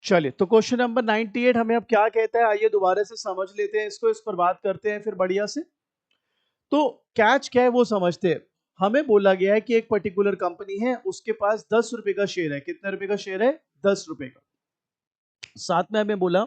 चलिए, तो question number 98 हमें अब क्या कहता है, आइए दोबारा से समझ लेते हैं इसको, इस पर बात करते हैं फिर बढ़िया से। तो कैच क्या है वो समझते हैं। हमें बोला गया है कि एक पर्टिकुलर कंपनी है, उसके पास 10 रुपए का शेयर है। कितने रुपए का शेयर है? 10 रुपए का। साथ में हमें बोला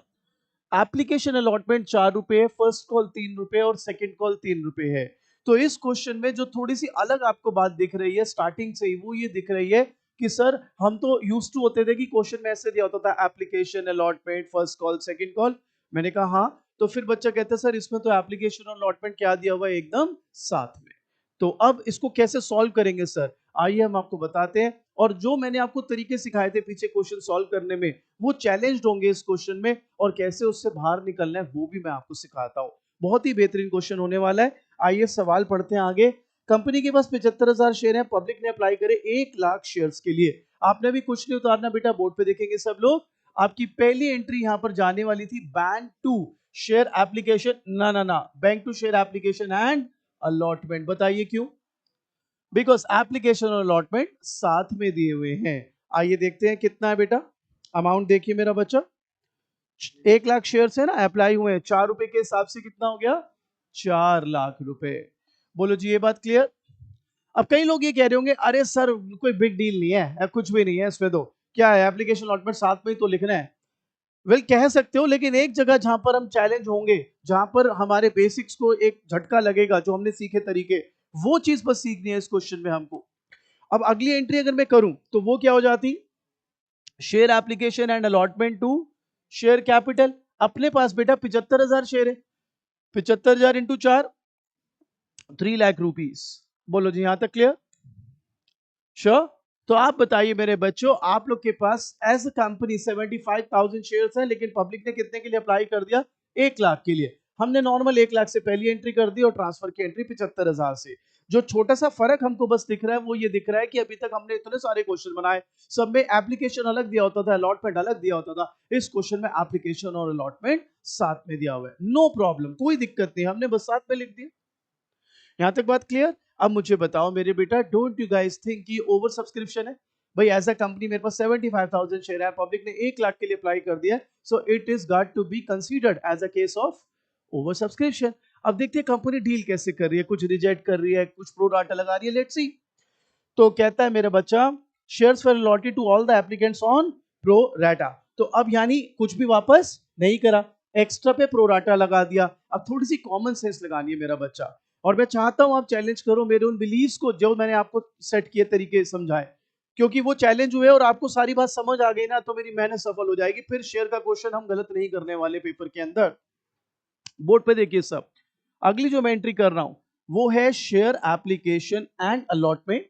एप्लीकेशन अलॉटमेंट 4 रुपए, फर्स्ट कॉल 3 रुपए और सेकंड कॉल 3 रुपए है। तो इस क्वेश्चन में जो थोड़ी सी अलग आपको बात दिख रही है स्टार्टिंग से ही, वो ये दिख रही है कि सर हम तो यूज टू होते थे कि क्वेश्चन में ऐसे दिया होता था application allotment first call second call. मैंने कहा हाँ। तो फिर बच्चा कहता है सर इसमें तो एप्लीकेशन और अलॉटमेंट क्या दिया हुआ है एकदम साथ में। तो अब इसको कैसे सॉल्व करेंगे सर, आइए हम आपको बताते हैं। और जो मैंने आपको तरीके सिखाए थे पीछे क्वेश्चन सॉल्व करने में, वो चैलेंज्ड होंगे इस क्वेश्चन में, और कैसे उससे बाहर निकलना है वो भी मैं आपको सिखाता हूं। बहुत ही बेहतरीन क्वेश्चन होने वाला है। आइए सवाल पढ़ते हैं आगे। कंपनी के पास 75,000 शेयर है, पब्लिक ने अप्लाई करे 1 लाख शेयर्स के लिए। आपने भी कुछ नहीं उतारना बेटा, बोर्ड पे देखेंगे सब लोग। आपकी पहली एंट्री यहां पर जाने वाली थी बैंक टू शेयर एप्लीकेशन, ना ना ना, bank to share application and allotment. बताइए क्यों? बिकॉज एप्लीकेशन और अलॉटमेंट साथ में दिए हुए हैं। आइए देखते हैं कितना है बेटा। अमाउंट देखिए मेरा बच्चा, 1 लाख शेयर है ना, अप्लाई हुए हैं, 4 रुपए के हिसाब से कितना हो गया? 4 लाख रुपए। बोलो जी, ये बात क्लियर? अब कई लोग ये कह रहे होंगे अरे सर कोई बिग डील नहीं है, कुछ भी नहीं है इसमें, तो क्या है एप्लीकेशन अलॉटमेंट साथ में ही तो लिखना है। वेल कह सकते हो, लेकिन एक जगह जहां पर हम चैलेंज होंगे, जहां पर हमारे बेसिक्स को एक झटका लगेगा, जो हमने सीखे तरीके, वो चीज बस सीखनी है इस क्वेश्चन में हमको। अब अगली एंट्री अगर मैं करूं तो वो क्या हो जाती? Share application and allotment to share capital. अपने पास बेटा 75,000 शेयर है, 75,000 इंटू 4, 3 लाख रुपीस। बोलो जी, यहां तक क्लियर? श्योर? तो आप बताइए मेरे बच्चों, आप लोग के पास एज अ कंपनी 75,000 शेयर्स है, लेकिन पब्लिक ने कितने के लिए अप्लाई कर दिया? 1 लाख के लिए। हमने नॉर्मल 1 लाख से पहली एंट्री कर दी और ट्रांसफर की एंट्री 75,000 से। जो छोटा सा फर्क हमको बस दिख रहा है वो ये दिख रहा है कि अभी तक हमने इतने सारे क्वेश्चन बनाए, सब में एप्लीकेशन अलग दिया होता था, अलॉटमेंट अलग दिया होता था। इस क्वेश्चन में एप्लीकेशन और अलॉटमेंट साथ में दिया हुआ है। नो प्रॉब्लम, कोई दिक्कत नहीं, हमने बस साथ में लिख दिया। यहां तक बात क्लियर? अब मुझे बताओ मेरे बेटा, डोंट यू गाइस थिंक कि ओवर सब्सक्रिप्शन है? भाई एज अ कंपनी मेरे पास 75,000 शेयर है, पब्लिक ने 1 लाख के लिए अप्लाई कर दिया, so it is got to be considered as a case of over subscription. अब देखते हैं कंपनी डील कैसे कर रही है, कुछ रिजेक्ट कर रही है, कुछ प्रो डाटा लगा रही है, लेट्स सी। तो कहता है मेरा बच्चा, shares were allotted to all the applicants on pro rata. तो अब यानी कुछ भी वापस नहीं करा, एक्स्ट्रा पे प्रो राटा लगा दिया। अब थोड़ी सी कॉमन सेंस लगानी है मेरा बच्चा, और मैं चाहता हूं आप चैलेंज करो मेरे उन बिलीव्स को जो मैंने आपको सेट किए तरीके समझाए, क्योंकि वो चैलेंज हुए और आपको सारी बात समझ आ गई ना, तो मेरी मेहनत सफल हो जाएगी। फिर शेयर का क्वेश्चन हम गलत नहीं करने वाले पेपर के अंदर। बोर्ड पे देखिए सब। अगली जो मैं एंट्री कर रहा हूं वो है share application and allotment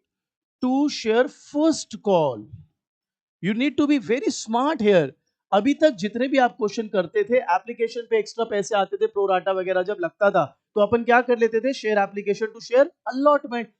to share first call. You need to be very smart here. अभी तक जितने भी आप क्वेश्चन करते थे, एप्लीकेशन पे एक्स्ट्रा पैसे आते थे, प्रोराटा वगैरह जब लगता था, तो अपन क्या कर लेते थे? Share application to share allotment.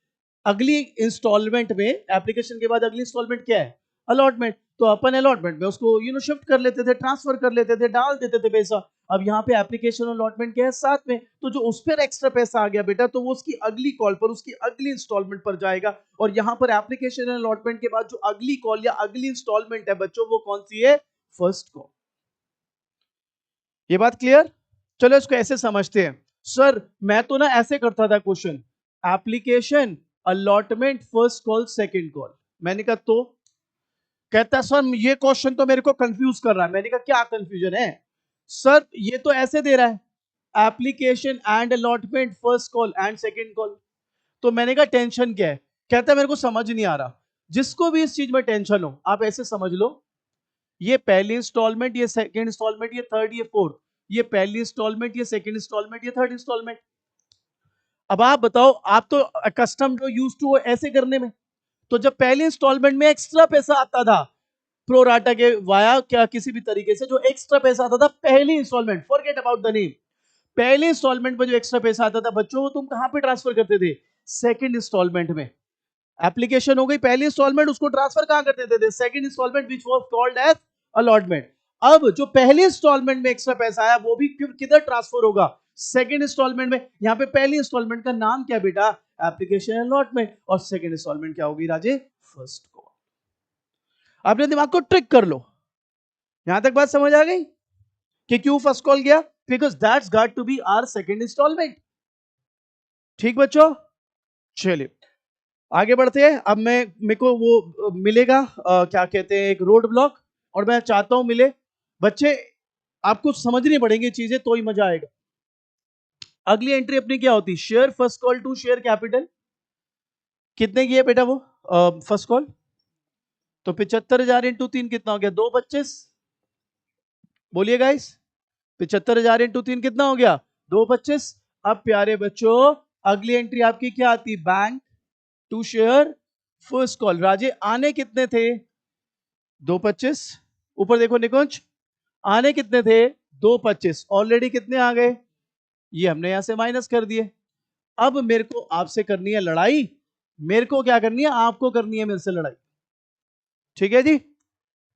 अगली इंस्टॉलमेंट में, एप्लीकेशन के बाद अगली इंस्टॉलमेंट क्या है? अलॉटमेंट। तो अपन अलॉटमेंट में उसको शिफ्ट कर लेते थे, ट्रांसफर कर लेते थे, डाल देते थे पैसा। अब यहाँ पे एप्लीकेशन और अलॉटमेंट क्या है? साथ में। तो जो उस पर एक्स्ट्रा पैसा आ गया बेटा, तो वो उसकी अगली कॉल पर, उसकी अगली इंस्टॉलमेंट पर जाएगा। और यहाँ पर एप्लीकेशन और अलॉटमेंट के बाद जो अगली कॉल या अगली इंस्टॉलमेंट है बच्चों, वो कौन सी है? First call. ये बात क्लियर? चलो इसको ऐसे समझते हैं। सर मैं तो ना ऐसे करता था question, application allotment first call second call. मैंने कहा तो कहता सर ये क्वेश्चन तो मेरे को कंफ्यूज कर रहा है। मैंने कहा क्या कंफ्यूजन है? सर ये तो ऐसे दे रहा है, application and allotment first call and second call. तो मैंने कहा टेंशन क्या है? कहता मेरे को समझ नहीं आ रहा। जिसको भी इस चीज में टेंशन हो, आप ऐसे समझ लो, ये पहली इंस्टॉलमेंट, ये सेकंड इंस्टॉलमेंट, ये थर्ड, ये फोर्थ, ये पहली इंस्टॉलमेंट, ये सेकंड इंस्टॉलमेंट, ये थर्ड इंस्टॉलमेंट। अब आप बताओ, आप तो कस्टम जो यूज टू हो ऐसे करने में। तो जब पहली इंस्टॉलमेंट में एक्स्ट्रा पैसा आता था, प्रो राटा के वाया क्या किसी भी तरीके से, जो एक्स्ट्रा पैसा आता था पहली installment, forget about the name, पहले इंस्टॉलमेंट में जो एक्स्ट्रा पैसा आता था बच्चों, वो तुम कहां पे ट्रांसफर करते थे? सेकंड इंस्टॉलमेंट में। एप्लीकेशन हो गई पहली इंस्टॉलमेंट, उसको ट्रांसफर कहां कर देते थे? Second installment, which was called as allotment. अब जो पहली इंस्टॉलमेंट में एक्स्ट्रा पैसा आया, वो भी किधर ट्रांसफर होगा? सेकंड इंस्टॉलमेंट में। यहां पे पहली इंस्टॉलमेंट का नाम क्या बेटा? Application allotment. और सेकंड इंस्टॉलमेंट क्या होगी राजे? First call. अपने दिमाग को ट्रिक कर लो। यहां तक बात समझ आ गई कि क्यों फर्स्ट कॉल गया? Because that's got to be our second installment. ठीक बच्चों, चलिए आगे बढ़ते हैं। अब मेरे को वो मिलेगा क्या कहते हैं, एक रोड ब्लॉक, और मैं चाहता हूं मिले बच्चे, आपको समझनी पड़ेंगी चीजें तो ही मजा आएगा। अगली एंट्री अपनी क्या होती? Share first call to share capital. कितने की है बेटा वो फर्स्ट कॉल? तो 75,000 इंटू 3 कितना हो गया? 225। बोलिए गाइस, 75,000 इंटू 3 कितना हो गया? 225। अब प्यारे बच्चों अगली एंट्री आपकी क्या आती? Bank to share first call. राजे आने कितने थे? 225। ऊपर देखो निकुंज, आने कितने थे? 225। ऑलरेडी कितने आ गए? ये हमने यहां से माइनस कर दिए। अब मेरे को आपसे करनी है लड़ाई। मेरे को क्या करनी है? आपको करनी है मेरे से लड़ाई। ठीक है जी,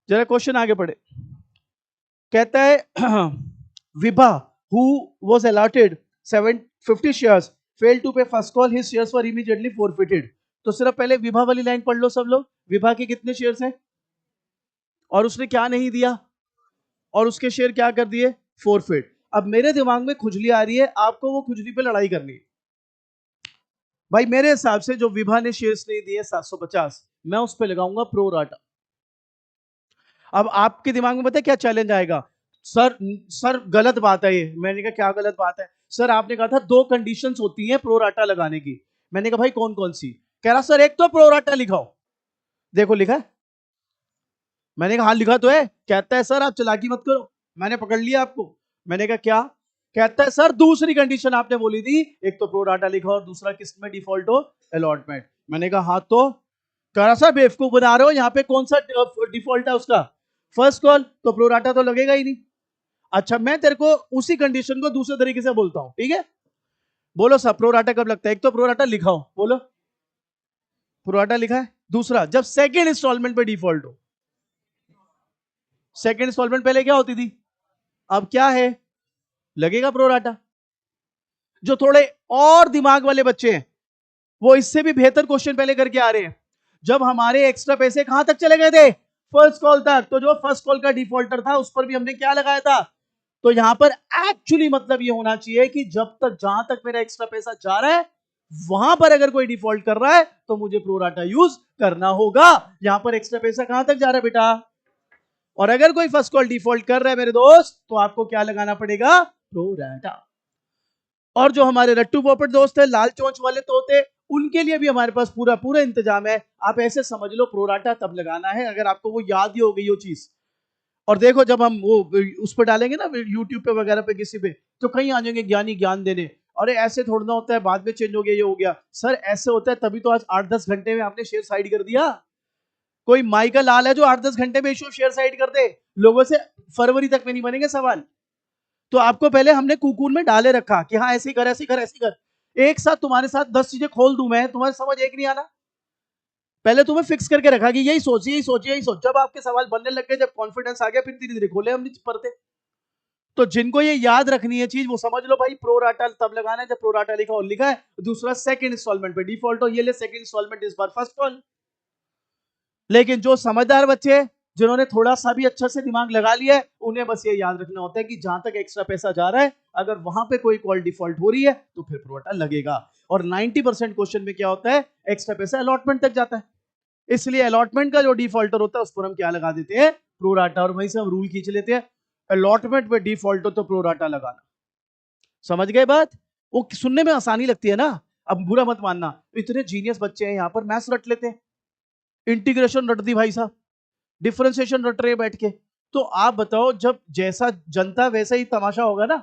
जरा क्वेश्चन आगे पढ़े। कहता है Vibha who was allotted 750 shares failed to pay first call, his shares were immediately forfeited। तो सिर्फ पहले विभा वाली लाइन पढ़ लो सब लोग। विभा के कितने शेयर्स हैं और उसने क्या नहीं दिया, और उसके शेयर क्या कर दिए? फोरफिट। अब मेरे दिमाग में खुजली आ रही है, आपको वो खुजली पे लड़ाई करनी है। भाई मेरे हिसाब से जो विभा ने शेयर्स नहीं दिए 750, मैं उस पर लगाऊंगा प्रो राटा। अब आपके दिमाग में पता है क्या चैलेंज आएगा? सर सर गलत बात है ये। मैंने कहा क्या गलत बात है? सर आपने कहा था 2 कंडीशंस होती हैं प्रो राटा लगाने की। मैंने कहा भाई कौन कौन सी? कह रहा सर एक तो प्रो राटा लिखाओ। देखो लिखा है। मैंने कहा हाँ लिखा तो है। कहता है सर आप चालाकी मत करो, मैंने पकड़ लिया आपको। मैंने कहा क्या? कहता है सर दूसरी कंडीशन आपने बोली थी, एक तो प्रो राटा लिखा और दूसरा किस में डिफॉल्ट हो? अलॉटमेंट। मैंने कहा हाँ तो? कह रहा सर बेवकूफ बना रहे हो, यहाँ पे कौन सा डिफॉल्ट है उसका? फर्स्ट कॉल, तो प्रो राटा तो लगेगा ही नहीं। अच्छा मैं तेरे को उसी कंडीशन को दूसरे तरीके से बोलता हूं, ठीक है? बोलो सब प्रो राटा कब लगता है? एक तो प्रो राटा लिखा हो, बोलो प्रो राटा लिखा है। दूसरा जब सेकेंड इंस्टॉलमेंट पे डिफॉल्ट हो। सेकेंड इंस्टॉलमेंट पहले क्या होती थी, अब क्या है? लगेगा प्रो राटा। जो थोड़े और दिमाग वाले बच्चे हैं वो इससे भी बेहतर क्वेश्चन पहले करके आ रहे हैं। जब हमारे एक्स्ट्रा पैसे कहां तक चले गए थे? फर्स्ट कॉल तक। तो जो फर्स्ट कॉल का डिफॉल्टर था उस पर भी हमने क्या लगाया था? तो यहां पर एक्चुअली मतलब ये होना चाहिए कि जब तक जहां तक मेरा एक्स्ट्रा पैसा जा रहा है वहां पर अगर कोई डिफॉल्ट कर रहा है तो मुझे प्रोराटा यूज करना होगा। यहां पर एक्स्ट्रा पैसा कहां तक जा रहा है बेटा? और अगर कोई फर्स्ट कॉल डिफॉल्ट कर रहा है मेरे दोस्त तो आपको क्या लगाना पड़ेगा? प्रोराटा। और जो हमारे रट्टू पोपट दोस्त है, लाल चोंच वाले तोते, उनके लिए भी हमारे पास पूरा पूरा इंतजाम है। आप ऐसे समझ लो प्रोराटा तब लगाना है अगर आपको वो याद ही हो गई वो चीज। और देखो जब हम वो उस पर डालेंगे ना यूट्यूब पे वगैरह पे किसी पे, तो कहीं आ जाएंगे ज्ञानी ज्ञान देने। अरे ऐसे थोड़ा ना होता है बाद में चेंज हो गया ये हो गया। सर ऐसे होता है तभी तो आज 8-10 घंटे में आपने शेयर साइड कर दिया। कोई माई का लाल है जो 8-10 घंटे में इशू शेयर साइड कर दे। लोगों से फरवरी तक में नहीं बनेंगे सवाल। तो आपको पहले हमने कुकून में डाले रखा कि हाँ ऐसे कर ऐसे कर ऐसे कर। एक साथ तुम्हारे साथ 10 चीजें खोल दूं मैं, तुम्हारे समझ एक नहीं आना। पहले तुम्हें फिक्स करके रखा कि यही सोच यही सोच यही सोच। जब आपके सवाल बनने लग गए, जब कॉन्फिडेंस आ गया, फिर धीरे धीरे खोले हमने पढ़ते। तो जिनको ये याद रखनी है चीज वो समझ लो भाई, प्रोराटा तब लगाना है जब प्रोराटा लिखा और लिखा है दूसरा सेकंड इंस्टॉलमेंट पे डिफॉल्ट हो। ये ले सेकंड इंस्टॉलमेंट इस बार फर्स्ट कॉल। लेकिन जो समझदार बच्चे जिन्होंने थोड़ा सा भी अच्छा से दिमाग लगा लिया है उन्हें बस ये याद रखना होता है कि जहां तक एक्स्ट्रा पैसा जा रहा है अगर वहां पे कोई कॉल डिफॉल्ट हो रही है तो फिर प्रोराटा लगेगा। और 90% क्वेश्चन में क्या होता है? एक्स्ट्रा पैसा अलॉटमेंट तक जाता है। इसलिए अलॉटमेंट का जो डिफॉल्टर होता है उस पर हम क्या लगा देते हैं? प्रोराटा। और वहीं से हम रूल खींच लेते हैं, अलॉटमेंट पे डिफॉल्ट हो तो प्रोराटा लगाना। समझ गए बात? वो सुनने में आसानी लगती है ना। अब बुरा मत मानना, इतने जीनियस बच्चे हैं यहाँ पर, मैथ्स रट लेते हैं, इंटीग्रेशन रट दी भाई साहब, डिफरेंशिएशन रट रहे बैठ के। तो आप बताओ जब जैसा जनता वैसा ही तमाशा होगा ना।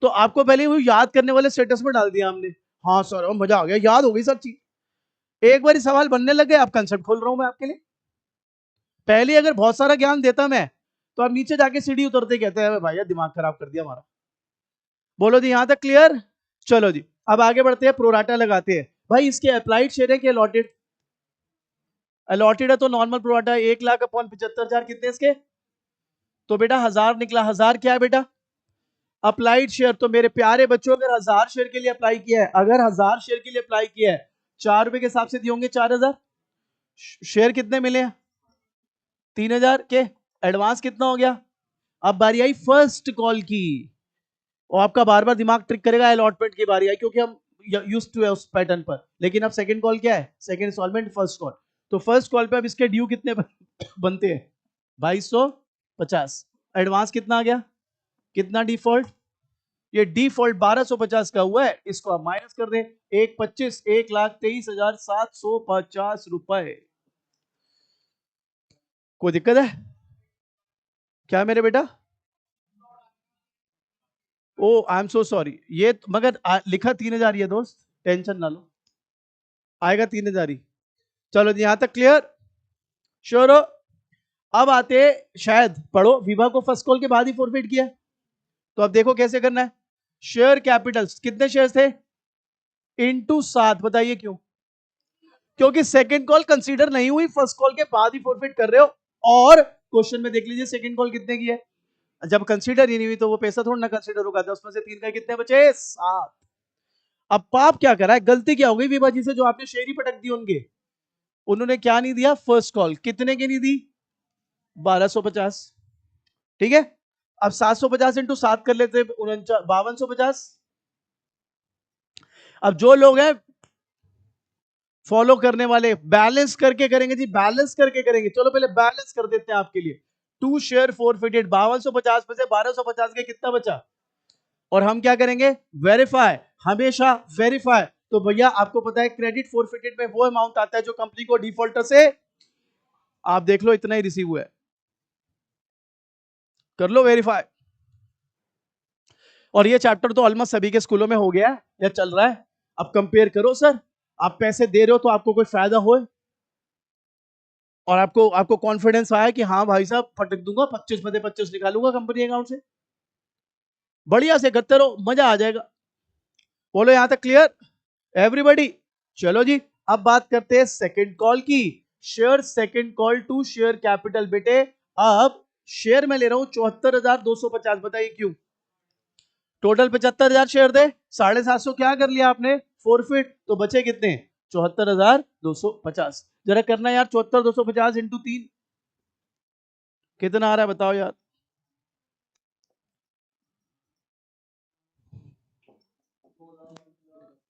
तो आपको पहले वो याद करने वाले स्टेटस में डाल दिया हमने। हाँ सर मजा आ गया, याद हो गई सब चीज। एक बार सवाल बनने लग गए, आप कंसेप्ट खोल रहा हूं मैं आपके लिए। पहले अगर बहुत सारा ज्ञान देता मैं तो आप नीचे जाके सीढ़ी उतरते कहते हैं भाई दिमाग खराब कर दिया हमारा। बोलो जी यहां तक क्लियर? चलो जी अब आगे बढ़ते हैं, प्रोराटा लगाते हैं। भाई इसके अप्लाइड शेयर है कि अलॉटेड? अलॉटेड है तो नॉर्मल प्रोराटा 1,00,000 अपॉन 75,000 कितने इसके? तो बेटा 1000 निकला। 1000 क्या है बेटा? Applied share. तो मेरे प्यारे बच्चों अगर 1000 शेयर के लिए अप्लाई किया है, अगर 1000 शेयर के लिए अप्लाई किया है, 4 रुपए के हिसाब से दिए होंगे 4000। शेयर कितने मिले? 3000 के। एडवांस कितना हो गया? अब बारी आई फर्स्ट कॉल की, और आपका बार बार दिमाग ट्रिक करेगा, अलॉटमेंट की बारी आई, क्योंकि हम यूज्ड टू है उस पैटर्न पर। लेकिन अब सेकंड कॉल क्या है? Second installment, first call. तो फर्स्ट कॉल पे अब इसके ड्यू कितने बनते हैं? 2250। एडवांस कितना आ गया? कितना डिफॉल्ट? ये डिफॉल्ट 1250 का हुआ है, इसको आप माइनस कर दें। 125, 1,23,750 रुपए। कोई दिक्कत है क्या मेरे बेटा? ओ आई एम सो सॉरी, ये मगर लिखा 3000 ही है दोस्त, टेंशन ना लो, आएगा 3000 ही। चलो जी, यहां तक क्लियर? श्योर हो? अब आते, शायद पढ़ो, विभा को फर्स्ट कॉल के बाद ही फॉरफिट किया, तो अब देखो कैसे करना है। शेयर कैपिटल कितने शेयर थे? इनटू 7। बताइए क्यों? क्योंकि सेकंड कॉल कंसीडर नहीं हुई, फर्स्ट कॉल के बाद ही फॉरफिट कर रहे हो। और क्वेश्चन में देख लीजिए सेकंड कॉल कितने की है, जब कंसीडर ही नहीं हुई तो वो पैसा थोड़ा ना कंसीडर होगा। 10 में से 3 का कितने बचे? 7। अब पाप क्या करा है, गलती क्या हो गई विभा जी से, जो आपने शेयर ही पटक दी उनके, उन्होंने क्या नहीं दिया? First call. कितने की नहीं दी? 1250। ठीक है, अब 750 इंटू 7 कर लेते, 5250। अब जो लोग हैं फॉलो करने वाले, बैलेंस करके करेंगे जी, बैलेंस करके करेंगे। चलो पहले बैलेंस कर देते हैं आपके लिए। 2 शेयर फॉरफिटेड, 5250 में से 1250 के कितना बचा? और हम क्या करेंगे? वेरीफाई, हमेशा वेरीफाई। तो भैया आपको पता है क्रेडिट फॉरफिटेड में वो अमाउंट आता है जो कंपनी को डिफॉल्टर से, आप देख लो इतना ही रिसीव हुआ है, कर लो वेरीफाई। और ये चैप्टर तो ऑलमोस्ट सभी के स्कूलों में हो गया है या चल रहा है। अब कंपेयर करो सर, आप पैसे दे रहे हो तो आपको कोई फायदा हो, और आपको आपको कॉन्फिडेंस आया कि हाँ भाई साहब फटक दूंगा, 25 में 25 निकालूंगा कंपनी अकाउंट से, बढ़िया से करते रहो, मजा आ जाएगा। बोलो यहां तक क्लियर एवरीबॉडी? चलो जी, अब बात करते हैं सेकंड कॉल की। Share second call to share capital. बेटे अब शेयर में ले रहा हूं 74,250। बताइए क्यों? टोटल 75,000 शेयर थे, 750 क्या कर लिया आपने? फॉरफिट। तो बचे कितने? 74,250। जरा करना यार, 74,250 इंटू 3 कितना आ रहा है बताओ यार?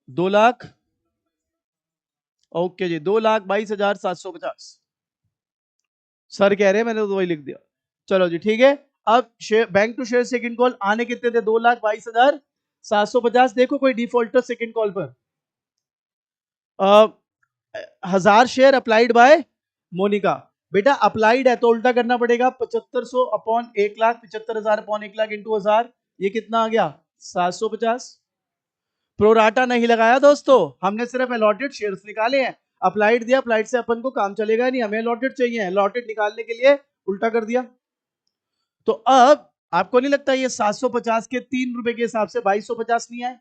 2 लाख। ओके जी, 2,22,750। सर कह रहे हैं, मैंने तो वही लिख दिया। चलो जी ठीक है। अब share bank to share second call आने कितने थे? 2,22,750। देखो कोई डिफॉल्टर सेकंड कॉल पर? 1000 शेयर अप्लाइड बाय मोनिका। बेटा अप्लाइड है तो उल्टा करना पड़ेगा, 7500 upon 1 lakh, 75,000 upon 1 lakh into 1000, ये कितना आ गया? 750। प्रोराटा नहीं लगाया दोस्तों, हमने सिर्फ अलॉटेड शेयर्स निकाले हैं। अप्लाइड दिया, अप्लाइड से अपन को काम चलेगा नहीं, हमें अलॉटेड चाहिए। अलॉटेड निकालने के लिए उल्टा कर दिया। तो अब आपको नहीं लगता ये 750 के 3 रुपए के हिसाब से 2250 नहीं आए?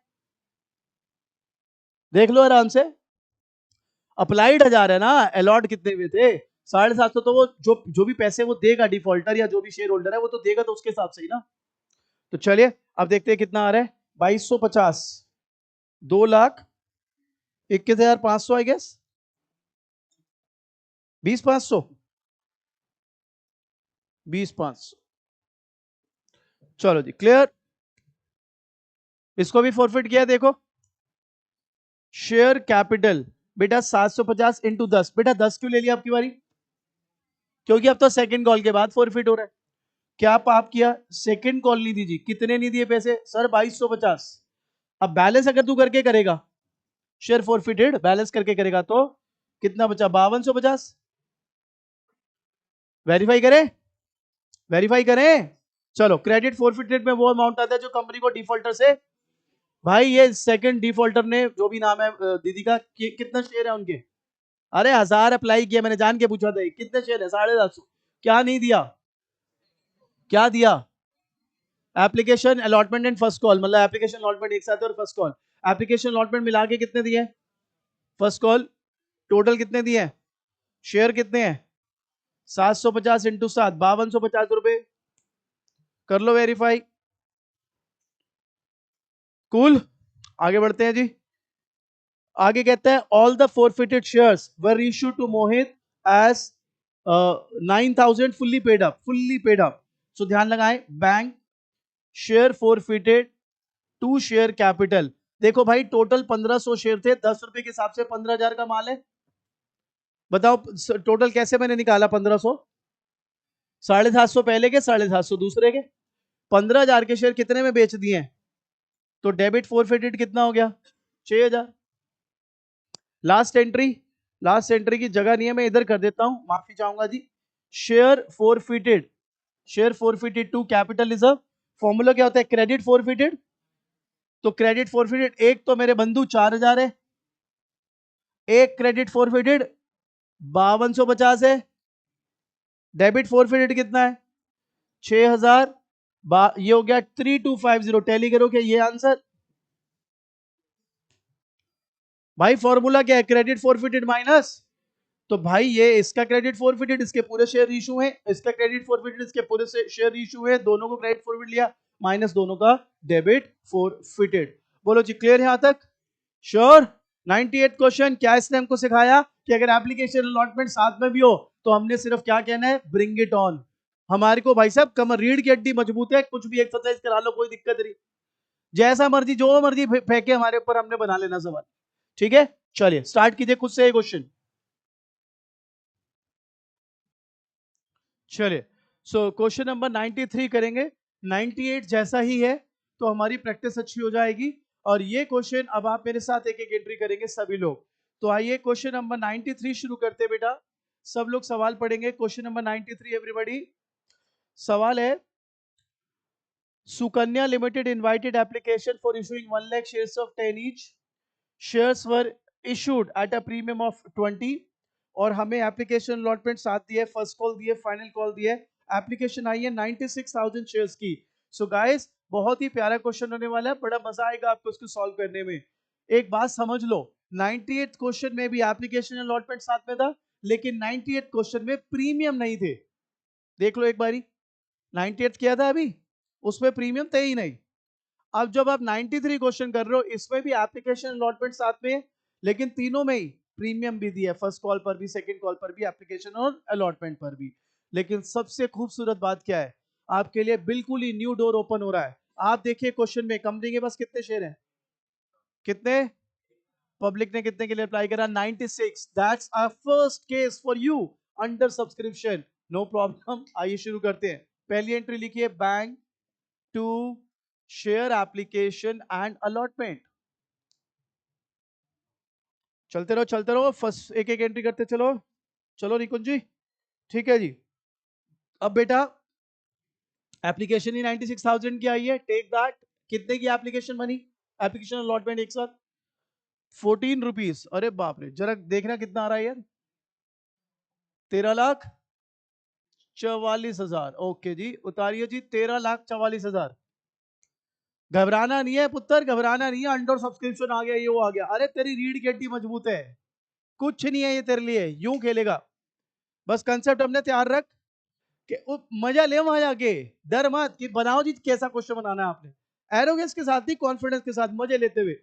देख लो आराम से। अप्लाइड 1000 है ना, अलॉट कितने हुए थे? 750। तो वो जो जो भी पैसे वो देगा डिफॉल्टर या जो भी शेयर होल्डर है, वो तो देगा तो उसके हिसाब से ही ना। तो चलिए अब देखते हैं कितना आ रहा है। 2250, 2,21,500 आई गेस, 20,500, 20,500। चलो जी क्लियर, इसको भी फॉरफिट किया। देखो शेयर कैपिटल बेटा 750 इंटू 10। बेटा 10 क्यों ले लिया आपकी बारी? क्योंकि अब तो सेकंड कॉल के बाद फॉरफिट हो रहा है। क्या पाप किया? सेकंड कॉल नहीं दीजिए। कितने नहीं दिए पैसे सर? 2250। अब बैलेंस अगर तू करके करेगा, शेयर फॉरफिटेड बैलेंस करके करेगा, तो कितना बचा? 5250। वेरीफाई करें? वेरीफाई करें? चलो, क्रेडिट फॉरफिटेड में वो अमाउंट आता है जो कंपनी को डिफॉल्टर से, भाई ये सेकंड डिफॉल्टर ने जो भी नाम है दीदी का, कितना शेयर है उनके? अरे 1000 अप्लाई किया, मैंने जान के पूछा था कितने शेयर है? 750। क्या नहीं दिया? क्या दिया? Application allotment and first call, मतलब एप्लीकेशन अलॉटमेंट एक साथ है और फर्स्ट कॉल। एप्लीकेशन अलॉटमेंट मिला के कितने दिए? फर्स्ट कॉल टोटल कितने दिए? शेयर कितने हैं? 750 इंटू 7, 5250 रुपए। कर लो वेरीफाई। कूल, आगे बढ़ते हैं जी। आगे कहते हैं all the forfeited shares were issue to Mohit as 9,000 fully paid up. So ध्यान लगाएं, bank share forfeited to share capital. देखो भाई टोटल 1500 शेयर थे, 10 रुपए के हिसाब से 15,000 का माल है। बताओ टोटल कैसे मैंने निकाला 1500? 750 पहले के, 750 दूसरे के, 15,000 के शेयर कितने में बेच दिए? तो डेबिट फोरफिटेड कितना हो गया? 6,000। लास्ट एंट्री की जगह नहीं है, मैं इधर कर देता हूं, माफी चाहूंगा जी। Share forfeited to capital reserve. Formula क्या होता है? Credit forfeited. तो क्रेडिट फोरफिटेड, एक तो मेरे बंधु 4,000 है, एक क्रेडिट फोरफिटेड 5250 है। डेबिट फोरफिटेड कितना है? 6,000। ये हो गया 3250। टैली करो क्या ये आंसर? भाई फॉर्मूला क्या है? Credit forfeited minus. तो भाई ये इसका क्रेडिट फोरफिटेड, इसके पूरे शेयर इशू है, इसका क्रेडिट फोरफिटेड, इसके पूरे शेयर इशू है, दोनों को क्रेडिट फोरफिटेड लिया, माइनस दोनों का डेबिट फोरफिटेड। बोलो जी क्लियर है यहां तक? श्योर। 98 क्वेश्चन क्या इसने हमको सिखाया कि अगर एप्लीकेशन अलॉटमेंट साथ में भी हो तो हमने सिर्फ क्या कहना है? Bring it on. हमारे को भाई साहब कमर रीढ़ की हड्डी मजबूत है, कुछ भी एक्सरसाइज करा लो कोई दिक्कत नहीं, जैसा मर्जी जो मर्जी फेंके हमारे ऊपर, हमने बना लेना सवाल। ठीक है, चलिए स्टार्ट कीजिए खुद से क्वेश्चन। चलिए सो क्वेश्चन नंबर 93 करेंगे। 98 जैसा ही है तो हमारी प्रैक्टिस अच्छी हो जाएगी। और ये क्वेश्चन अब आप मेरे साथ एक एक एंट्री करेंगे सभी लोग। तो आइए क्वेश्चन नंबर 93 शुरू करते हैं बेटा। सब लोग सवाल पढ़ेंगे। Question number 93 everybody. सवाल है, Sukanya limited invited application for issuing 1 lakh shares of 10 each. Shares were issued at a premium of 20 और हमें एप्लीकेशन अलॉटमेंट साथ दिए, फर्स्ट कॉल दिए, फाइनल कॉल दिए। एप्लीकेशन आई है 96,000 शेयर्स की। सो गाइस बहुत ही प्यारा क्वेश्चन होने वाला है, बड़ा मजा आएगा आपको इसको सॉल्व करने में। एक बात समझ लो, 98 क्वेश्चन में भी एप्लीकेशन अलॉटमेंट साथ में था, लेकिन 98 क्वेश्चन में प्रीमियम नहीं थे। देख लो एक बारी, 98 किया था अभी, उसमें प्रीमियम थे ही नहीं। अब जब आप 93 क्वेश्चन कर रहे हो, इसमें भी एप्लीकेशन अलॉटमेंट साथ में है, लेकिन तीनों में ही प्रीमियम भी दिया है, फर्स्ट कॉल पर भी, सेकंड कॉल पर भी, एप्लीकेशन और अलॉटमेंट पर भी। लेकिन सबसे खूबसूरत बात क्या है? आपके लिए बिल्कुल ही न्यू डोर ओपन हो रहा है। आप देखिए क्वेश्चन में कंपनी के पास कितने शेयर हैं? कितने? पब्लिक ने कितने के लिए अप्लाई करा? 96। That's our first case for you under subscription. No problem. आइए शुरू करते हैं। पहली एंट्री लिखिए, bank to share application and allotment. चलते रहो फर्स्ट एक एक एंट्री करते चलो। चलो निकुंज जी, ठीक है जी। अब बेटा एप्लीकेशन ही 96,000 की आई है, टेक दैट। कितने की एप्लीकेशन बनी? एप्लीकेशन अलॉटमेंट एक साथ 14 रुपीज। अरे बाप रे, जरा देखना कितना आ रहा है यार। 13,44,000। ओके जी, उतारिए जी, 13,44,000। घबराना नहीं है पुत्र, घबराना नहीं है। अंडर सब्सक्रिप्शन आ गया, ये वो आ गया। अरे तेरी रीढ़ की हड्डी मजबूत है, कुछ नहीं है ये तेरे लिए, यूं खेलेगा। बस कंसेप्ट हमने तैयार रख कि मजा ले वहां जाके, डर मत कि बनाओ जी कैसा क्वेश्चन बनाना है आपने। एरोगेंस के साथ ही, कॉन्फिडेंस के साथ, मजे लेते हुए।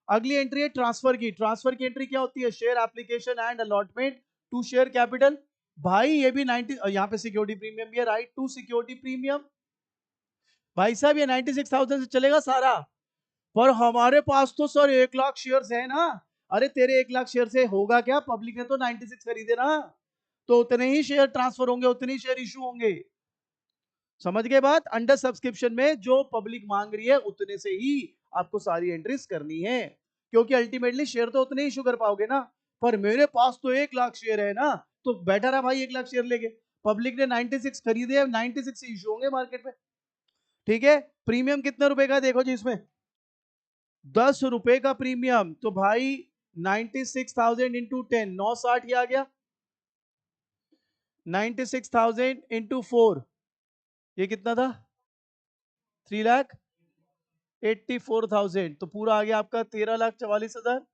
अगली एंट्री है ट्रांसफर की। ट्रांसफर की एंट्री क्या होती है? Share application and allotment to share capital. भाई ये भी 90, यहाँ पे सिक्योरिटी प्रीमियम भी है, राइट टू सिक्योरिटी प्रीमियम। भाई साहब ये 96,000 से चलेगा सारा, पर हमारे पास तो सर 1 लाख शेयर है ना। अरे तेरे 1 लाख शेयर से होगा क्या? पब्लिक ने तो 96 खरीदे ना, तो उतने ही शेयर ट्रांसफर होंगे, उतने ही शेयर इशू होंगे। समझ गए बात? अंडर सब्सक्रिप्शन में जो पब्लिक मांग रही है उतने से ही आपको सारी एंट्रीज करनी है, क्योंकि अल्टीमेटली शेयर तो उतने ही इशू कर पाओगे ना। पर मेरे पास तो 1 लाख शेयर है ना, तो बेटर है भाई 1 लाख शेयर लेके। पब्लिक ने 96 खरीदे, 96 से इशू होंगे मार्केट में। ठीक है, प्रीमियम कितने रुपए का देखो जी इसमें? 10 रुपए का प्रीमियम। तो भाई 96,000 इंटू 10, 960 ही आ गया। 96,000 इंटू 4, ये कितना था? 3,84,000। तो पूरा आ गया आपका 13,44,000।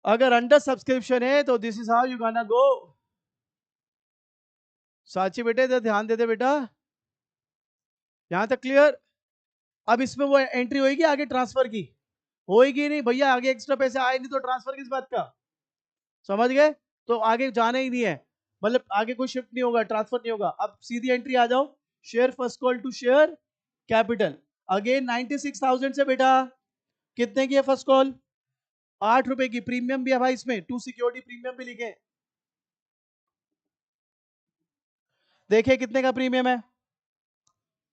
अगर अंडर सब्सक्रिप्शन है तो दिस इज हाउ यू गाना गो। साची बेटे तो ध्यान दे दे बेटा, यहां तक क्लियर? अब इसमें वो एंट्री होगी आगे ट्रांसफर की? होएगी नहीं भैया, आगे एक्स्ट्रा पैसे आए नहीं तो ट्रांसफर किस बात का? समझ गए? तो आगे जाना ही नहीं है, मतलब आगे कोई शिफ्ट नहीं होगा, ट्रांसफर नहीं होगा। अब सीधी एंट्री आ जाओ, share first call to share capital again 96,000 से बेटा कितने की है फर्स्ट कॉल? 8 रुपए की। प्रीमियम भी है भाई इसमें, टू सिक्योरिटी प्रीमियम भी लिखे, देखिए कितने का प्रीमियम है?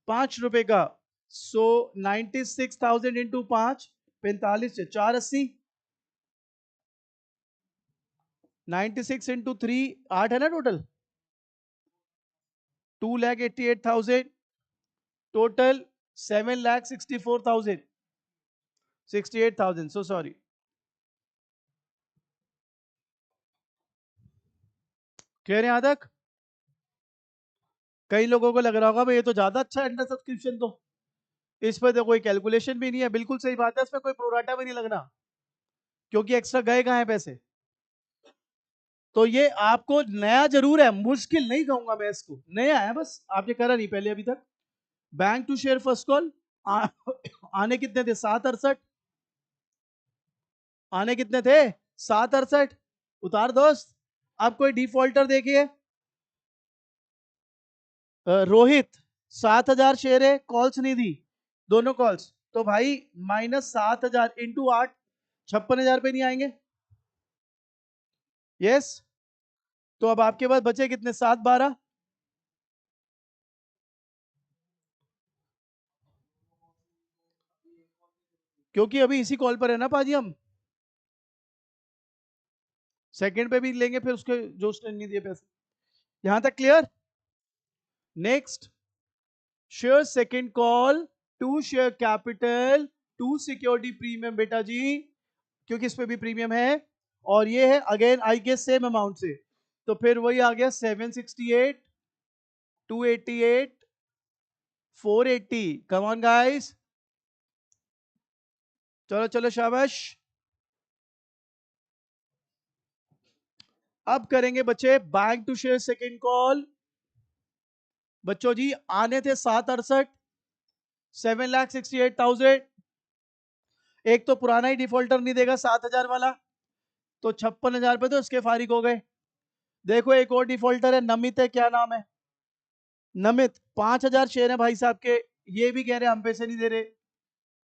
5 रुपए का। सो 96,000 इंटू 5, 45 से 480, 96 इंटू 3, 8 है ना total, 2,88,000 total, 7,64,000, 68,000, so sorry. Clear है यहां तक? कई लोगों को लग रहा होगा भाई ये तो ज्यादा अच्छा है अंडर सब्सक्रिप्शन, तो इस पर तो कोई कैलकुलेशन भी नहीं है। बिल्कुल सही बात है, इसमें कोई प्रोराटा भी नहीं लगना, क्योंकि एक्स्ट्रा गए कहाँ है पैसे। तो ये आपको नया जरूर है, मुश्किल नहीं कहूंगा मैं इसको, नया है, बस आपने करा नहीं पहले अभी तक। Bank to share first call आने कितने थे? 768। आने कितने थे? 768। उतार दोस्त। अब कोई डिफॉल्टर देखिए, रोहित 7,000 शेयर है, कॉल्स नहीं दी, दोनों कॉल्स, तो भाई -7,000 इंटू 8, 56,000 पे नहीं आएंगे? यस। तो अब आपके पास बचे कितने? 7, 12। क्योंकि अभी इसी कॉल पर है ना पाजी हम, सेकंड पे भी लेंगे फिर उसके जो उसने नहीं दिए पैसे। यहां तक clear? Next, share second call to share capital to security premium बेटा जी, क्योंकि इस पे भी प्रीमियम है, और ये है again I guess same amount से, तो फिर वही आ गया 768, 288, 480। कम ऑन गाइस, चलो चलो शाबाश। अब करेंगे बच्चे bank to share second call. बच्चों जी आने थे 768, 7,68,000। एक तो पुराना ही डिफॉल्टर नहीं देगा 7,000 वाला, तो 56,000 पे तो इसके फारिग हो गए। देखो एक और डिफॉल्टर है, नमित है, क्या नाम है? नमित, 5,000 शेयर है भाई साहब के, ये भी कह रहे हम पैसे नहीं दे रहे,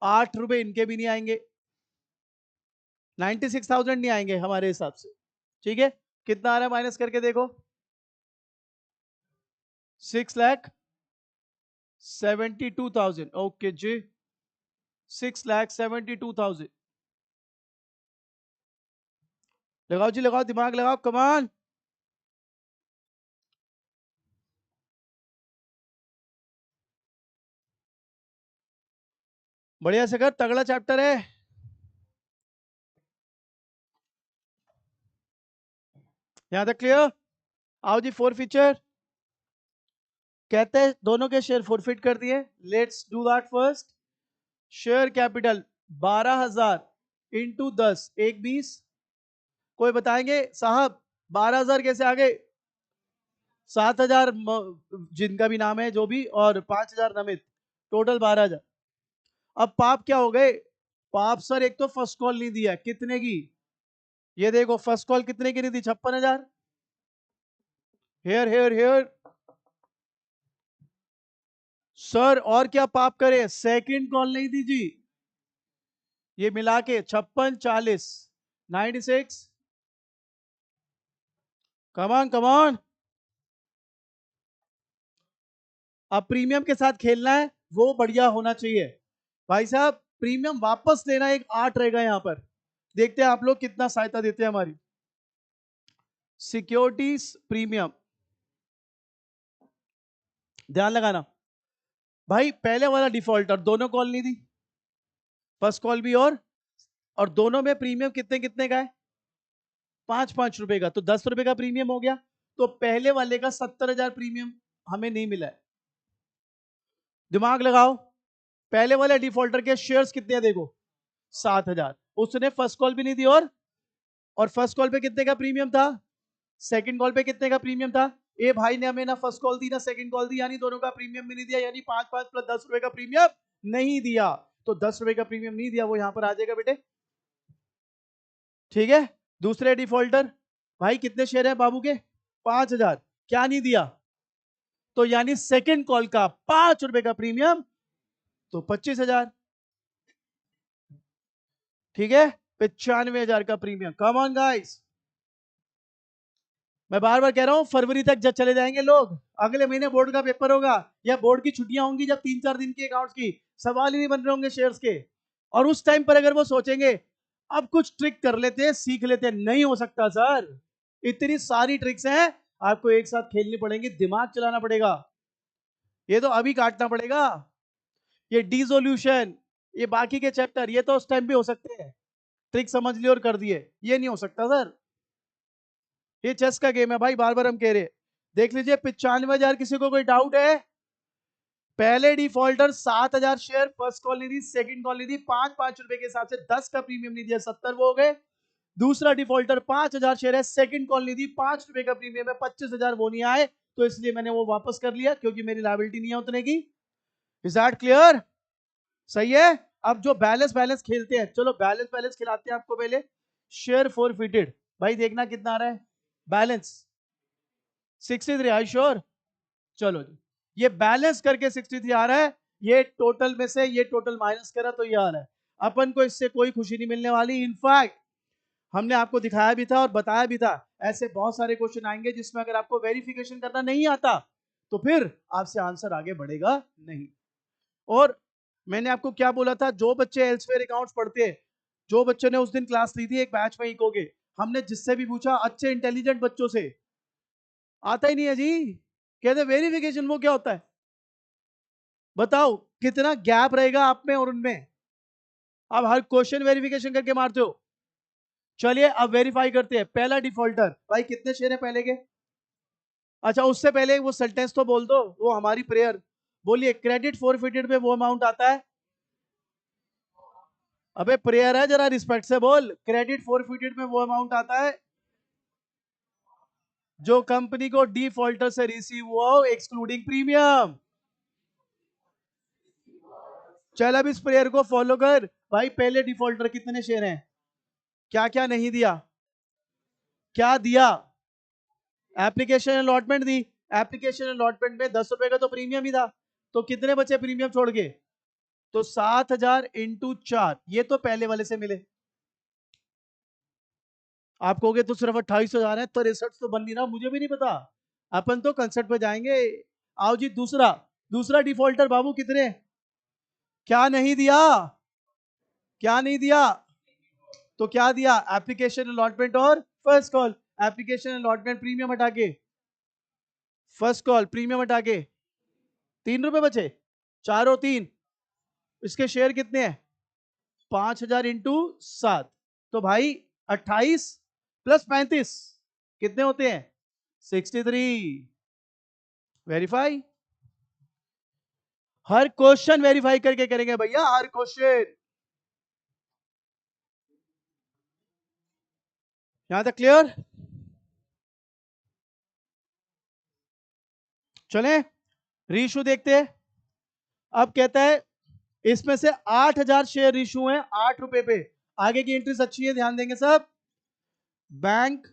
8 रुपए इनके भी नहीं आएंगे, 96,000 नहीं आएंगे हमारे हिसाब से। ठीक है, कितना आ रहा है माइनस करके देखो? 6,72,000। ओके जी, 6,72,000। लगाओ जी लगाओ, दिमाग लगाओ, कमान। बढ़िया से कर, तगड़ा चैप्टर है। यहां तक क्लियर? आओ जी, फोर फीचर कहते हैं दोनों के शेयर फॉरफिट कर दिए, let's do that first. Share capital 12,000 into 10, 1,20। कोई बताएंगे साहब 12,000 कैसे आ गए? 7,000 जिनका भी नाम है जो भी, और 5,000 नमित, टोटल 12,000। अब पाप क्या हो गए? पाप सर एक तो फर्स्ट कॉल नहीं दिया, कितने की? ये देखो फर्स्ट कॉल कितने की नहीं दी? 56,000। हेयर हेयर हेयर सर, और क्या पाप करे? सेकंड कॉल नहीं दी जी, ये मिला के 56, 40, 96। कमान कमान। अब प्रीमियम के साथ खेलना है, वो बढ़िया होना चाहिए भाई साहब। प्रीमियम वापस लेना, एक आर्ट रहेगा यहां पर। देखते हैं आप लोग कितना सहायता देते हैं हमारी। सिक्योरिटीज प्रीमियम, ध्यान लगाना भाई, पहले वाला डिफॉल्टर दोनों कॉल नहीं दी, फर्स्ट कॉल भी, और दोनों में प्रीमियम कितने कितने का है? 5-5 रुपए का, तो 10 रुपए का प्रीमियम हो गया। तो पहले वाले का 70,000 प्रीमियम हमें नहीं मिला है। दिमाग लगाओ, पहले वाले डिफॉल्टर के शेयर्स कितने हैं देखो, 7,000। उसने फर्स्ट कॉल भी नहीं दी, और फर्स्ट कॉल पे कितने का प्रीमियम था? सेकंड कॉल पे कितने का प्रीमियम था? ए भाई ने हमें ना फर्स्ट कॉल दी ना सेकंड कॉल दी, यानी दोनों का प्रीमियम भी नहीं दिया, यानी 5-5 प्लस 10 रुपए का प्रीमियम नहीं दिया। तो 10 रुपए का प्रीमियम नहीं दिया, वो यहां पर आ जाएगा बेटे। ठीक है, दूसरे डिफॉल्टर भाई कितने शेयर है बाबू के? 5,000। क्या नहीं दिया? तो यानी सेकंड कॉल का 5 रुपए का प्रीमियम, तो 25,000। ठीक है, 95,000 का प्रीमियम। कम ऑन गाइस, मैं बार बार कह रहा हूं, फरवरी तक जब चले जाएंगे लोग, अगले महीने बोर्ड का पेपर होगा या बोर्ड की छुट्टियां होंगी, जब 3-4 दिन की अकाउंट्स की, सवाल ही नहीं बन रहे होंगे शेयर्स के। और उस टाइम पर अगर वो सोचेंगे अब कुछ ट्रिक कर लेते हैं, सीख लेते हैं, नहीं हो सकता सर। इतनी सारी ट्रिक्स हैं, आपको एक साथ खेलनी पड़ेंगी, दिमाग चलाना पड़ेगा। ये तो अभी काटना पड़ेगा। ये डिसोल्यूशन, ये बाकी के चैप्टर, ये तो उस टाइम भी हो सकते हैं, ट्रिक समझ लिए और कर दिए। ये नहीं हो सकता सर, ये चेस का गेम है भाई, बार बार हम कह रहे। देख लीजिए 95,000, किसी को कोई डाउट है? पहले डिफॉल्टर 7,000 शेयर फर्स्ट कॉल नहीं दी, सेकंड कॉल नहीं दी, 5-5 रुपए के हिसाब से 10 का प्रीमियम नहीं दिया, 70 वो हो गए। दूसरा डिफॉल्टर 5,000 शेयर है, सेकंड कॉल नहीं दी, 5 रुपए का प्रीमियम है, 25,000 वो नहीं आए, तो इसलिए मैंने वो वापस कर लिया, क्योंकि मेरी लायबिलिटी नहीं है उतने की। Is that clear? सही है। अब जो बैलेंस बैलेंस खेलते हैं, चलो बैलेंस बैलेंस खिलाते हैं आपको पहले। शेयर फॉरफिटेड, भाई देखना कितना आ रहा है बैलेंस? 63। I sure? चलो जी, ये बैलेंस करके 63 आ रहा है, ये टोटल में से ये टोटल माइनस करा तो ये आ रहा है। अपन को इससे कोई खुशी नहीं मिलने वाली। इनफैक्ट हमने आपको दिखाया भी था और बताया भी था, ऐसे बहुत सारे क्वेश्चन आएंगे जिसमें अगर आपको वेरिफिकेशन करना नहीं आता तो फिर आपसे आंसर आगे बढ़ेगा नहीं। और मैंने आपको क्या बोला था, जो बच्चे एल्सवेयर अकाउंट्स पढ़ते हैं, जो बच्चों ने उस दिन क्लास ली थी एक बैच में इकोगे, हमने जिससे भी पूछा, अच्छे इंटेलिजेंट बच्चों से, आता ही नहीं है जी। कहते वेरिफिकेशन वो क्या होता है? बताओ कितना गैप रहेगा आप में और उनमें। अब हर क्वेश्चन वेरिफिकेशन करके मारते हो। चलिए अब वेरीफाई करते हैं। पहला डिफॉल्टर, भाई कितने शेयर है पहले के? अच्छा उससे पहले वो सेंटेंस तो बोल दो, वो हमारी प्रेयर। बोलिए, क्रेडिट फॉरफिटेड में वो अमाउंट आता है। अबे प्रेयर है, जरा रिस्पेक्ट से बोल। क्रेडिट फॉरफिटेड में वो अमाउंट आता है जो कंपनी को डिफॉल्टर से रिसीव हुआ हो, एक्सक्लूडिंग प्रीमियम। चल अब इस प्रेयर को फॉलो कर। भाई पहले डिफॉल्टर कितने शेयर हैं? क्या क्या नहीं दिया? क्या दिया? एप्लीकेशन अलॉटमेंट दी। एप्लीकेशन अलॉटमेंट में 10 रुपए का तो प्रीमियम ही था, तो कितने बचे प्रीमियम छोड़ के? तो 7,000 इंटू 4, ये तो पहले वाले से मिले। आप कहोगे तो सिर्फ 28,000 है, तो रिसर्च तो बन नहीं रहा, मुझे भी नहीं पता, अपन तो कंसेप्ट पे जाएंगे। आओ जी, दूसरा दूसरा डिफॉल्टर बाबू कितने? क्या नहीं दिया? क्या नहीं दिया? तो क्या दिया? एप्लीकेशन अलॉटमेंट और first call. Application allotment premium हटा के, फर्स्ट कॉल प्रीमियम हटा के, 3 रुपए बचे। 4 और 3, इसके शेयर कितने हैं? 5,000 इंटू 7, तो भाई 28 प्लस 35 कितने होते हैं? 63। वेरीफाई, हर क्वेश्चन वेरीफाई करके करेंगे भैया, हर क्वेश्चन। यहां तक क्लियर? चलें रीशू देखते हैं। अब कहता है इसमें से 8,000 शेयर इशू हैं 8 रुपए पे। आगे की एंट्रीज अच्छी है, ध्यान देंगे सब। Bank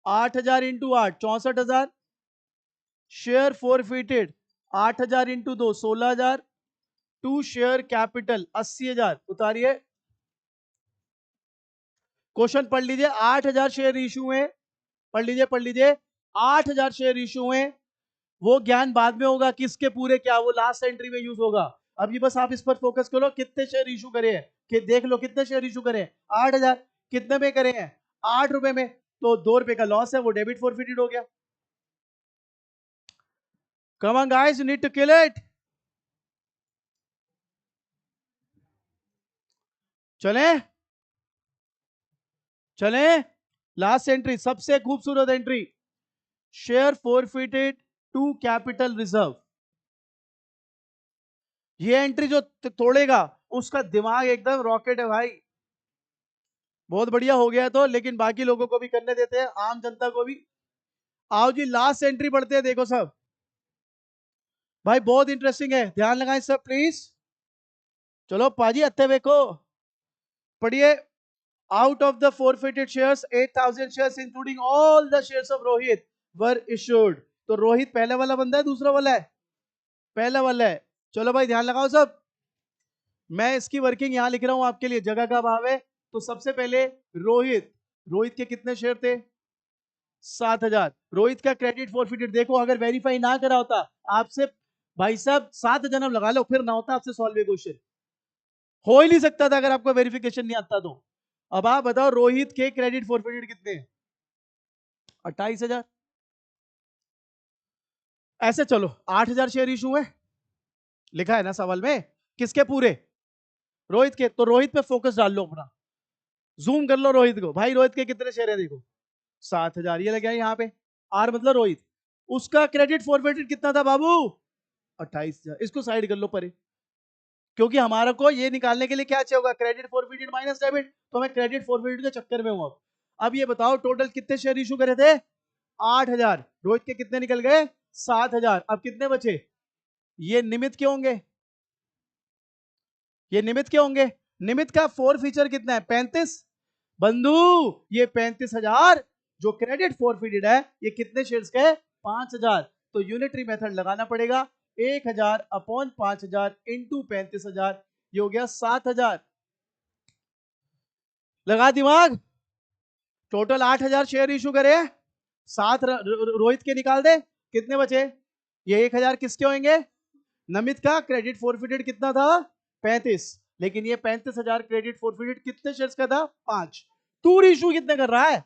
8,000 into 8, 64,000। Share forfeited 8,000 into 2, 16,000। To share capital 80,000। उतारिए, क्वेश्चन पढ़ लीजिए। 8,000 शेयर इशू है, पढ़ लीजिए पढ़ लीजिए। 8,000 शेयर इशू है, वो ज्ञान बाद में होगा, किसके पूरे क्या, वो लास्ट एंट्री में यूज होगा। अभी बस आप इस पर फोकस करो, कितने शेयर इशू करे हैं, कि देख लो कितने शेयर इशू करे हैं। 8,000 कितने में करे हैं? 8 रुपए में, तो 2 रुपए का लॉस है, वो डेबिट फॉरफिटेड हो गया। Come on guys, you need to kill it. चले चले, लास्ट एंट्री सबसे खूबसूरत entry, share forfeited to capital reserve. ये एंट्री जो तोड़ेगा उसका दिमाग एकदम रॉकेट है भाई। बहुत बढ़िया हो गया तो, लेकिन बाकी लोगों को भी करने देते हैं, आम जनता को भी। आओ जी लास्ट एंट्री पढ़ते हैं, देखो सब भाई, बहुत इंटरेस्टिंग है, ध्यान लगाएं सब प्लीज। चलो पाजी अत्ते देखो, पढ़िए। Out of the forfeited shares, 8,000 shares including all the shares of Rohit were issued. तो रोहित पहले वाला बंदा है, दूसरा वाला है? पहला वाला है. चलो भाई ध्यान लगाओ सब. मैं इसकी वर्किंग यहां लिख रहा हूं आपके लिए, जगह का अभाव है. तो सबसे पहले रोहित के कितने शेयर थे? 7,000. रोहित का क्रेडिट फॉरफिटेड देखो, अगर वेरीफाई ना करा होता आपसे, भाई साहब 7 जन्म लगा लो, फिर ना होता आपसे सॉल्व ये क्वेश्चन. हो ही नहीं सकता था अगर आपको वेरिफिकेशन नहीं आता तो. अब आप बताओ रोहित के क्रेडिट फॉरफिटेड कितने? 28,000. ऐसे चलो 8,000 शेयर इशू है, लिखा है ना सवाल में. किसके पूरे? रोहित के. तो रोहित पे फोकस डाल लो अपना, जूम कर लो रोहित को. भाई रोहित के कितने शेयर है देखो, 7,000. ये लगे यहाँ पे, आर मतलब रोहित. उसका क्रेडिट फॉरफिटेड कितना था बाबू? 28,000. इसको साइड कर लो परे, क्योंकि हमारा को ये निकालने के लिए क्या चाहिए होगा? Credit forfeited minus debit. तो मैं क्रेडिट फॉरफिटेड के चक्कर में हूं. अब ये बताओ टोटल कितने शेयर इशू करे थे? 8,000. रोहित के कितने निकल गए? 7,000. अब कितने बचे? ये निमित्त क्यों होंगे? ये निमित्त क्यों होंगे? निमित्त का फोर फीचर कितना है? 35. बंधु ये 35,000 जो क्रेडिट फॉरफिटेड है, ये कितने शेयर्स के? 5,000. तो यूनिटरी मेथड लगाना पड़ेगा. 1,000 अपॉन 5,000 इंटू 35,000, ये हो गया 7,000. लगा दिमाग. टोटल 8,000 शेयर इशू करे, 7 रोहित के निकाल दे, कितने बचे? ये 1,000 किसके होंगे? नमित का क्रेडिट फॉरफिटेड कितना था? 35. लेकिन ये 35,000 क्रेडिट फॉरफिटेड कितने शेयर्स का था? 5. तू इशू कितने कर रहा है?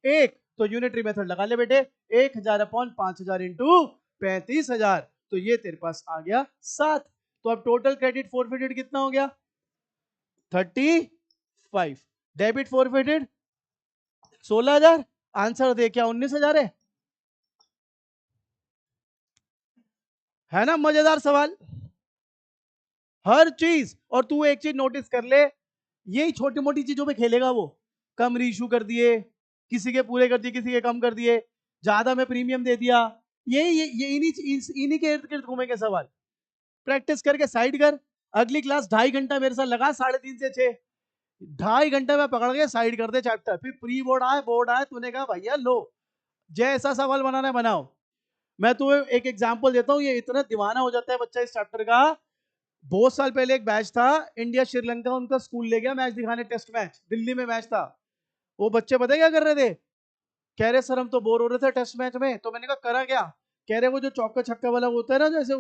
1. तो यूनिटरी मेथड लगा ले बेटे, 1,000 अपॉन 5,000 इंटू 35,000. तो ये तेरे पास आ गया 7. तो अब टोटल क्रेडिट फॉरफिटेड कितना हो गया? 35. Debit forfeited 16,000. आंसर दे, क्या 19,000 है ना? मजेदार सवाल. हर चीज. और तू एक चीज नोटिस कर ले, यही छोटी मोटी चीजों पे खेलेगा वो. कम रीइशू कर दिए, किसी के पूरे कर दिए, किसी के कम कर दिए, ज्यादा में प्रीमियम दे दिया. ये इन्हीं के इर्द गिर्द घूमेंगे सवाल. प्रैक्टिस करके साइड कर. अगली क्लास 2.5 घंटा मेरे साथ लगा, 3:30 से 6. 2.5 घंटे में पकड़ के साइड कर दे चैप्टर. फिर प्री बोर्ड आए, तूने कहा भैया लो जैसा सवाल बनाना है बनाओ. मैं तुम्हें एक एग्जांपल देता हूं, ये इतना दीवाना हो जाता है बच्चा इस चैप्टर का. बहुत साल पहले एक बैच था, इंडिया श्रीलंका, उनका स्कूल ले गया मैच दिखाने, टेस्ट मैच दिल्ली में मैच था. वो बच्चे पता क्या कर रहे थे? कह रहे सर हम तो बोर हो रहे थे टेस्ट मैच में. तो मैंने कहा करा क्या? कह रहे वो जो चौका छक्का वाला होता है ना, जैसे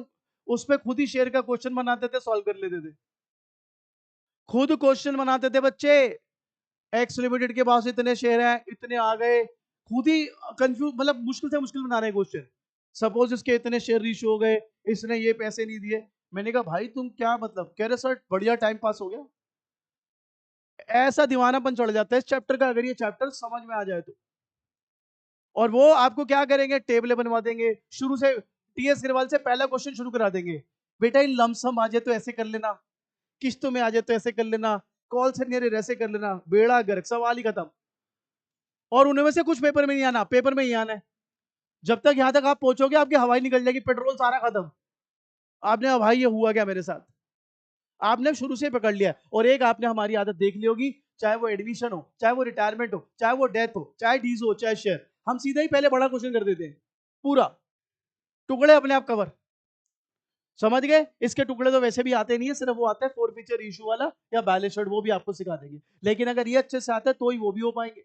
उस पे खुद ही शेयर का क्वेश्चन बनाते थे, सॉल्व कर लेते थे. खुद क्वेश्चन बनाते थे बच्चे. एक्स लिमिटेड के पास इतने शेयर हैं, इतने आ गए. खुद ही कंफ्यूज, मतलब मुश्किल से मुश्किल बना रहे क्वेश्चन. सपोज इसके इतने शेयर इशू हो गए, इसने ये पैसे नहीं दिए. मैंने कहा भाई तुम क्या मतलब? कह रहे सर बढ़िया टाइम पास हो गया. ऐसा दीवानापन चढ़ जाता है इस चैप्टर का, अगर ये चैप्टर समझ में आ जाए तो. और वो आपको क्या करेंगे? टेबलें बनवा देंगे शुरू से. टीएस गिरवाल से पहला क्वेश्चन शुरू करा देंगे, बेटा इन लमसम आ जाए तो ऐसे कर लेना, किस्तों में आ जाए तो ऐसे कर लेना, कॉल सेंटर ऐसे कर लेना. बेड़ा गर्क, सवाल ही खत्म. और उनमें से कुछ पेपर में नहीं आना, पेपर में ही आना है. जब तक यहां तक आप पहुंचोगे आपकी हवाई निकल जाएगी, पेट्रोल सारा खत्म. आपने भाई ये हुआ क्या मेरे साथ? आपने शुरू से पकड़ लिया. और एक आपने हमारी आदत देख ली होगी, चाहे वो एडमिशन हो, चाहे वो रिटायरमेंट हो, चाहे वो डेथ हो, चाहे डीज हो, चाहे शेयर, हम सीधा ही पहले बड़ा क्वेश्चन कर देते हैं. पूरा टुकड़े अपने आप कवर. समझ गए? इसके टुकड़े तो वैसे भी आते नहीं है, सिर्फ वो आता है फोर फीचर इशू वाला या बैलेंस शीट, वो भी आपको सिखा देंगे. लेकिन अगर ये अच्छे से आता है तो ही वो भी हो पाएंगे.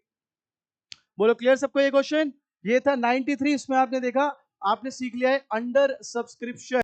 बोलो क्लियर सबको ये क्वेश्चन? ये था 93. इसमें आपने देखा, आपने सीख लिया है अंडर सब्सक्रिप्शन.